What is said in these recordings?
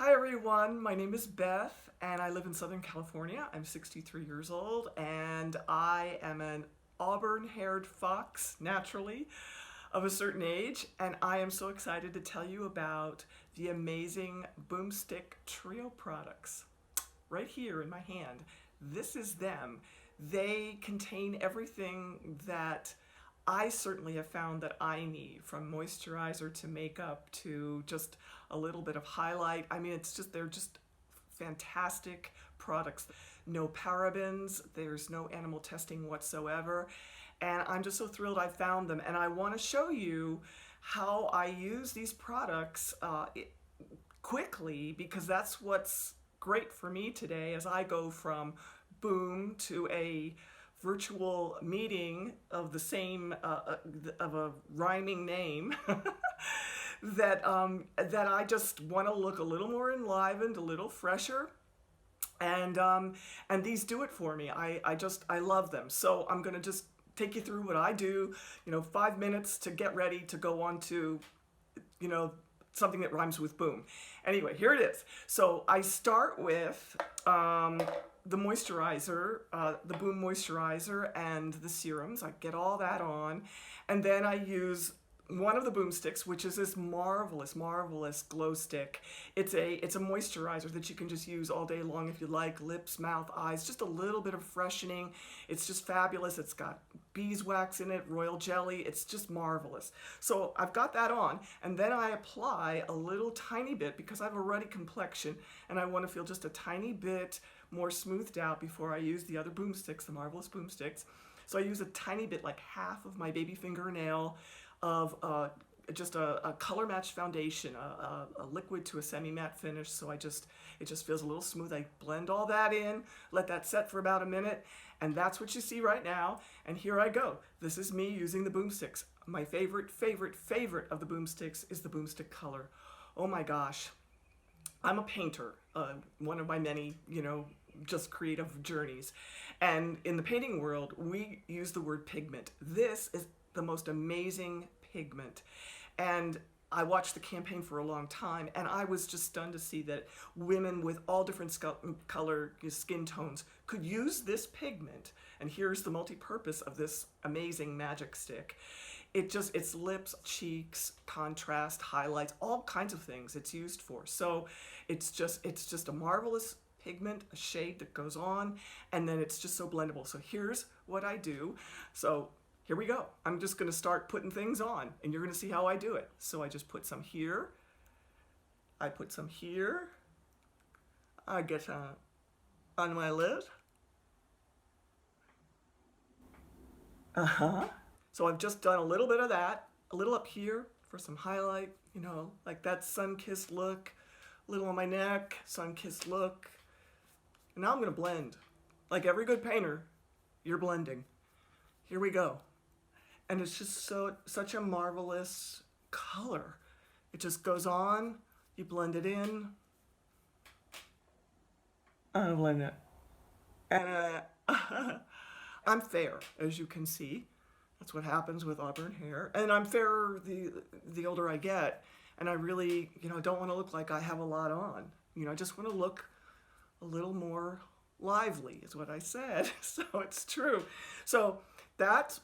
Hi everyone, my name is Beth and I live in Southern California. I'm 63 years old and I am an auburn-haired fox, naturally, of a certain age, and I am so excited to tell you about the amazing Boomstick Trio products. Right here in my hand, this is them. They contain everything that I certainly have found that I need, from moisturizer to makeup to just a little bit of highlight. I mean, they're just fantastic products. No parabens, there's no animal testing whatsoever. And I'm just so thrilled I found them. And I want to show you how I use these products quickly, because that's what's great for me today as I go from Boom to a virtual meeting of the same of a rhyming name that I just want to look a little more enlivened, a little fresher, and these do it for me. I love them. So I'm gonna just take you through what I do. 5 minutes to get ready to go on to something that rhymes with boom. Anyway, here it is. So I start with the moisturizer, the Boom moisturizer and the serums. I get all that on, and then I use one of the Boomsticks, which is this marvelous, marvelous glow stick. It's a moisturizer that you can just use all day long if you like. Lips, mouth, eyes, just a little bit of freshening. It's just fabulous. It's got beeswax in it, royal jelly. It's just marvelous. So I've got that on, and then I apply a little tiny bit, because I have a ruddy complexion and I want to feel just a tiny bit more smoothed out before I use the other Boomsticks, the marvelous Boomsticks. So I use a tiny bit, like half of my baby fingernail, of just a color match foundation, a liquid to a semi-matte finish. So it just feels a little smooth. I blend all that in, let that set for about a minute, and that's what you see right now. And here I go. This is me using the Boomsticks. My favorite of the Boomsticks is the Boomstick color. Oh my gosh. I'm a painter, one of my many, just creative journeys. And in the painting world, we use the word pigment. This is the most amazing pigment. And I watched the campaign for a long time, and I was just stunned to see that women with all different color skin tones could use this pigment. And here's the multi-purpose of this amazing magic stick. It's lips, cheeks, contrast, highlights, all kinds of things it's used for. So it's just a marvelous pigment, a shade that goes on, and then it's just so blendable. So here's what I do. So here we go. I'm just gonna start putting things on, and you're gonna see how I do it. So I just put some here, I put some here, I get on my lid. So I've just done a little bit of that, a little up here for some highlight, like that sun-kissed look, a little on my neck, sun-kissed look. And now I'm gonna blend. Like every good painter, you're blending. Here we go. And it's just such a marvelous color. It just goes on, you blend it in. I blend it. And I'm fair, as you can see. That's what happens with auburn hair. And I'm fairer the older I get. And I really, don't want to look like I have a lot on. I just want to look a little more lively, is what I said. So it's true. So that's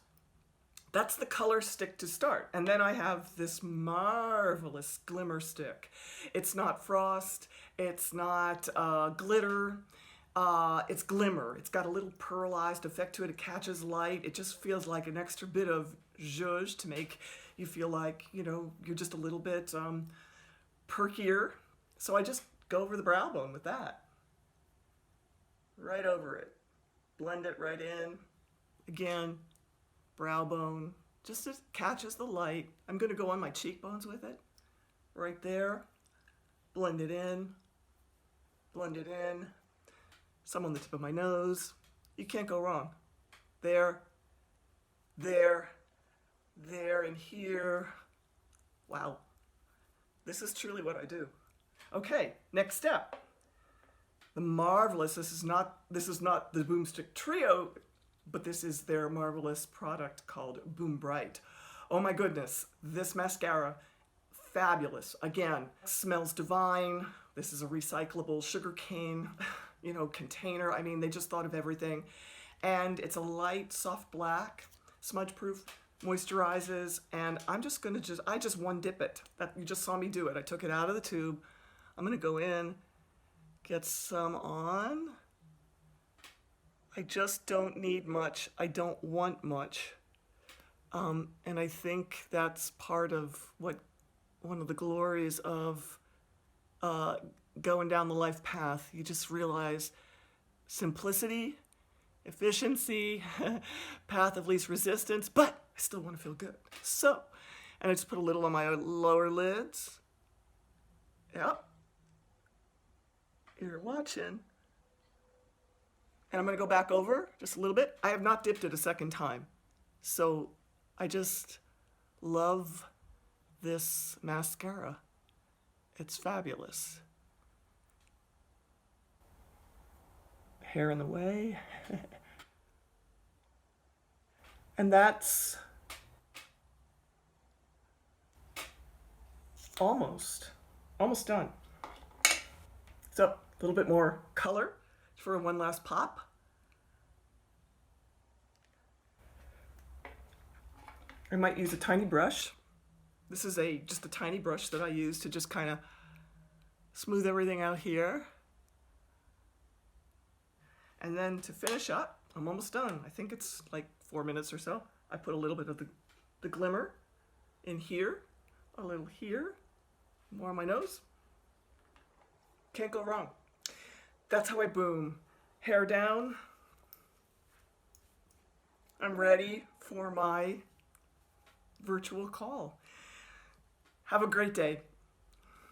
the color stick to start. And then I have this marvelous glimmer stick. It's not frost, it's not glitter, it's glimmer. It's got a little pearlized effect to it. It catches light. It just feels like an extra bit of zhuzh to make you feel like, you're just a little bit perkier. So I just go over the brow bone with that. Right over it. Blend it right in. Again, brow bone. Just as it catches the light. I'm going to go on my cheekbones with it. Right there. Blend it in. Blend it in. Some on the tip of my nose. You can't go wrong. There, there, there, and here. Wow. This is truly what I do. Okay, next step. The marvelous, this is not the Boomstick Trio, but this is their marvelous product called Boom Bright. Oh my goodness, this mascara, fabulous. Again, smells divine, This is a recyclable sugarcane, container. I mean, they just thought of everything. And it's a light, soft black, smudge-proof, moisturizes, and I just one dip it. That you just saw me do it. I took it out of the tube. I'm gonna go in, get some on. I just don't need much. I don't want much. And I think that's part of one of the glories of going down the life path. You just realize simplicity, efficiency, path of least resistance, but I still want to feel good. So, and I just put a little on my lower lids. Yep. You're watching. And I'm going to go back over just a little bit. I have not dipped it a second time. So I just love this mascara. It's fabulous. Hair in the way. And that's almost done. So a little bit more color for one last pop. I might use a tiny brush. This is just a tiny brush that I use to just kind of smooth everything out here. And then to finish up, I'm almost done. I think it's like 4 minutes or so. I put a little bit of the glimmer in here, a little here, more on my nose. Can't go wrong. That's how I boom. Hair down. I'm ready for my virtual call. Have a great day.